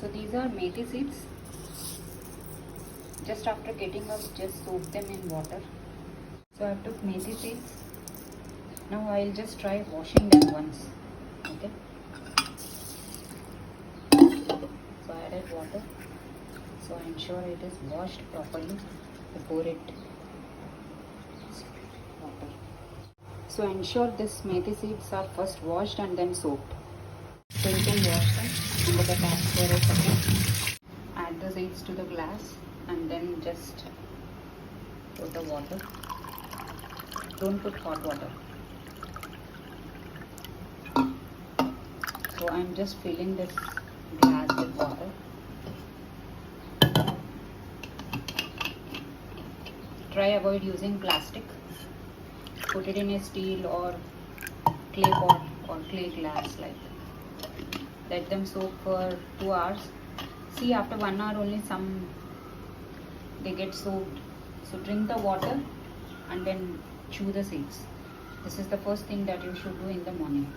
So these are methi seeds. Just after getting up, just soak them in water. So I took methi seeds. Now I'll just try washing them once. Okay. So I added water. So I ensure it is washed properly before it. Water. So ensure this methi seeds are first washed and then soaked. So you can wash them under the tap for a second. Add the seeds to the glass and then just put the water. Don't put hot water. So I'm just filling this glass with water. Try avoid using plastic. Put it in a steel or clay pot or clay glass like that. Let them soak for 2 hours. See, after 1 hour only some they get soaked. So drink the water and then chew the seeds. This is the first thing that you should do in the morning.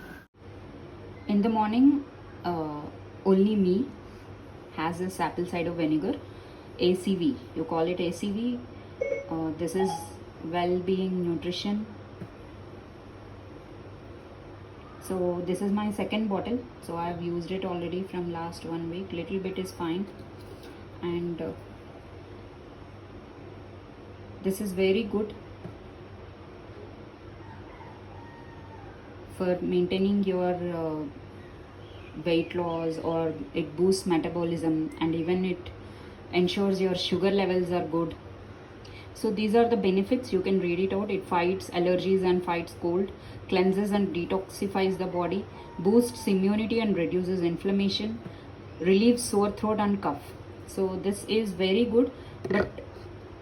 In the morning, only me has this apple cider vinegar, ACV. You call it ACV. This is well-being nutrition. So this is my second bottle. So I have used it already from last 1 week. Little bit is fine, and this is very good for maintaining your weight loss, or it boosts metabolism, and even it ensures your sugar levels are good. So these are the benefits. You can read it out. It fights allergies and fights cold, cleanses and detoxifies the body, boosts immunity and reduces inflammation, relieves sore throat and cough. So this is very good, but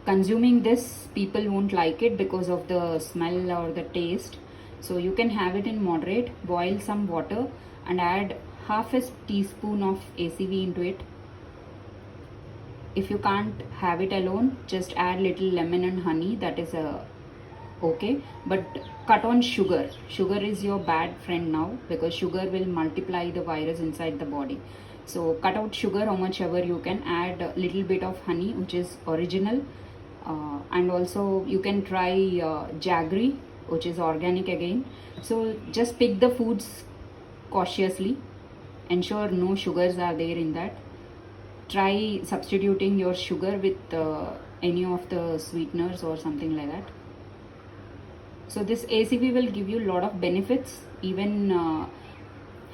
consuming this, people won't like it because of the smell or the taste. So you can have it in moderate. Boil some water and add half a teaspoon of ACV into it. If you can't have it alone, just add little lemon and honey. That is okay, but cut on sugar. Sugar is your bad friend now, because sugar will multiply the virus inside the body. So cut out sugar how much ever you can. Add a little bit of honey, which is original, and also you can try jaggery, which is organic again. So just pick the foods cautiously. Ensure no sugars are there in that. Try substituting your sugar with any of the sweeteners or something like that. So this ACV will give you a lot of benefits. Even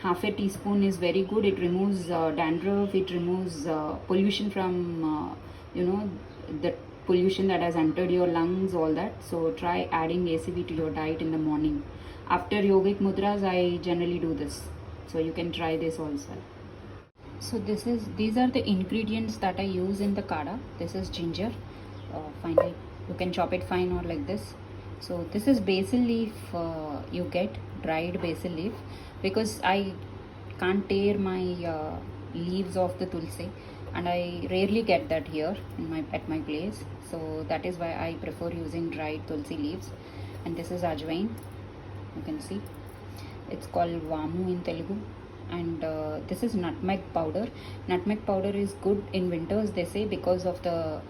half a teaspoon is very good. It removes dandruff. It removes pollution from the pollution that has entered your lungs, all that. So try adding ACV to your diet in the morning. After yogic mudras, I generally do this. So you can try this also. So these are the ingredients that I use in the kada. This is ginger. Finally, you can chop it fine or like this. So this is basil leaf. You get dried basil leaf, because I can't tear my leaves of the tulsi, and I rarely get that here at my place. So that is why I prefer using dried tulsi leaves. And this is ajwain. You can see it's called vamu in Telugu. And this is nutmeg powder. Nutmeg powder is good in winters, they say, because of the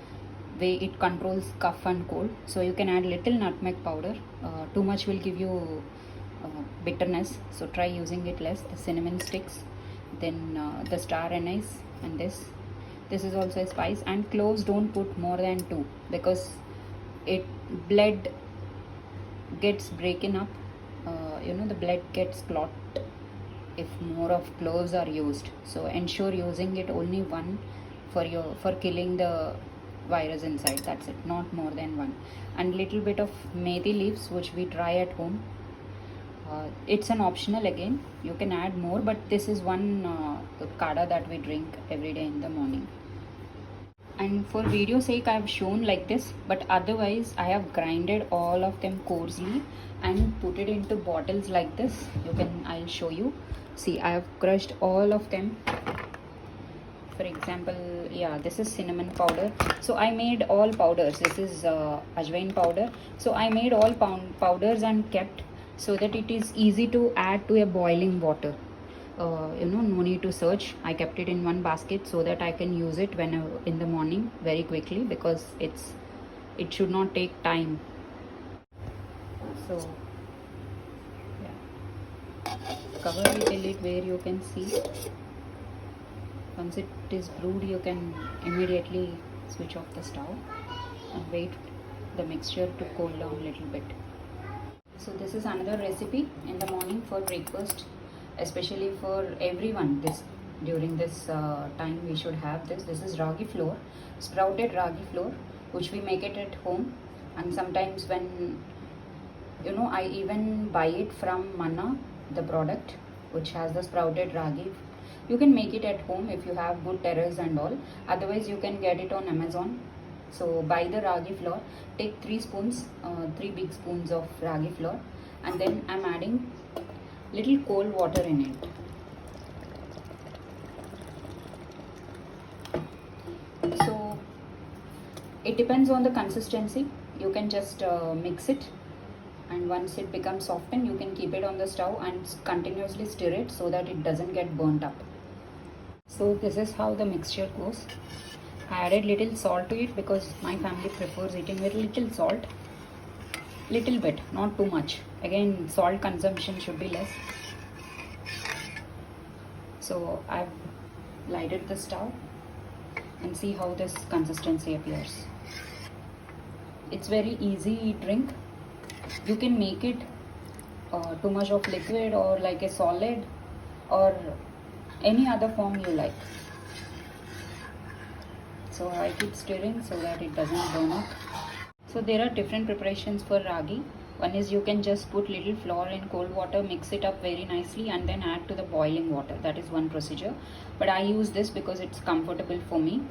way it controls cough and cold. So you can add little nutmeg powder. Too much will give you bitterness, so try using it less. The cinnamon sticks, then the star anise, and this is also a spice. And cloves, don't put more than 2, because blood gets breaking up. The blood gets clot if more of cloves are used. So ensure using it only 1 for killing the virus inside. That's it, not more than 1. And little bit of methi leaves, which we dry at home. It's an optional again. You can add more, but this is one kada that we drink every day in the morning. And for video sake, I have shown like this, but otherwise I have grinded all of them coarsely and put it into bottles like this. I'll show you. See, I have crushed all of them. For example, yeah, this is cinnamon powder. So I made all powders. This is ajwain powder. So I made all powders and kept, so that it is easy to add to a boiling water. no need to search. I kept it in one basket so that I can use it when in the morning very quickly, because it should not take time. So yeah, cover it till it where you can see. Once it is brewed, you can immediately switch off the stove and wait the mixture to cool down a little bit. So this is another recipe in the morning for breakfast, especially for everyone. This during this time we should have this. This is ragi flour, sprouted ragi flour, which we make it at home. And sometimes when I even buy it from Manna, the product which has the sprouted ragi. You can make it at home if you have good terrace and all. Otherwise, you can get it on Amazon. So buy the ragi flour. Take 3 spoons, 3 big spoons of ragi flour, and then I'm adding little cold water in it. So it depends on the consistency. You can just mix it, and once it becomes softened, you can keep it on the stove and continuously stir it so that it doesn't get burnt up. So this is how the mixture goes. I added little salt to it because my family prefers eating with little salt. Little bit, not too much. Again, salt consumption should be less. So I've lighted the stove and see how this consistency appears. It's very easy drink. You can make it too much of liquid or like a solid or any other form you like. So I keep stirring so that it doesn't burn up. So there are different preparations for ragi. One is you can just put little flour in cold water, mix it up very nicely, and then add to the boiling water. That is one procedure. But I use this because it's comfortable for me.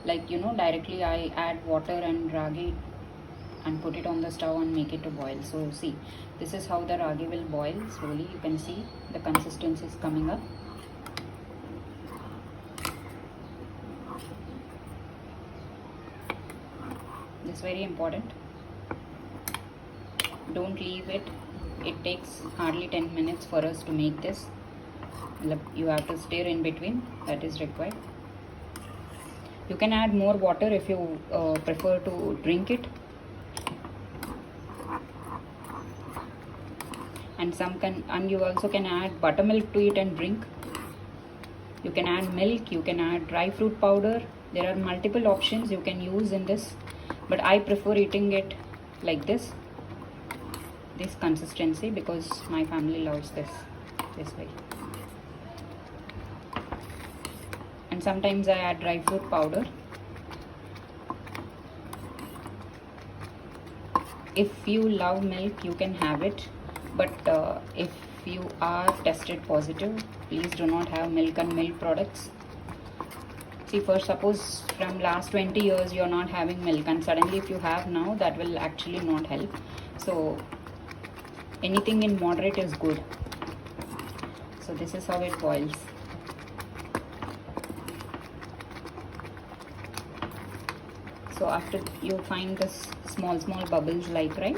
Like directly I add water and ragi and put it on the stove and make it to boil. So see, this is how the ragi will boil slowly. You can see the consistency is coming up. This is very important. Don't leave it. It takes hardly 10 minutes for us to make this. You have to stir in between. That is required. You can add more water if you prefer to drink it. And you also can add buttermilk to it and drink. You can add milk, you can add dry fruit powder. There are multiple options you can use in this, but I prefer eating it like this consistency, because my family loves this way. And sometimes I add dry fruit powder. If you love milk, you can have it, but if you are tested positive, please do not have milk and milk products. See, for suppose from last 20 years you are not having milk, and suddenly if you have now, that will actually not help. So anything in moderate is good. So this is how it boils. So after you find this small bubbles, like, right,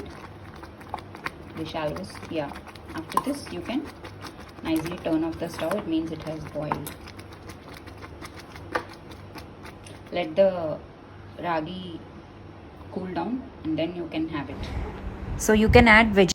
the shallows, yeah, after this you can nicely turn off the stove. It means it has boiled. Let the ragi cool down and then you can have it. So you can add vegetables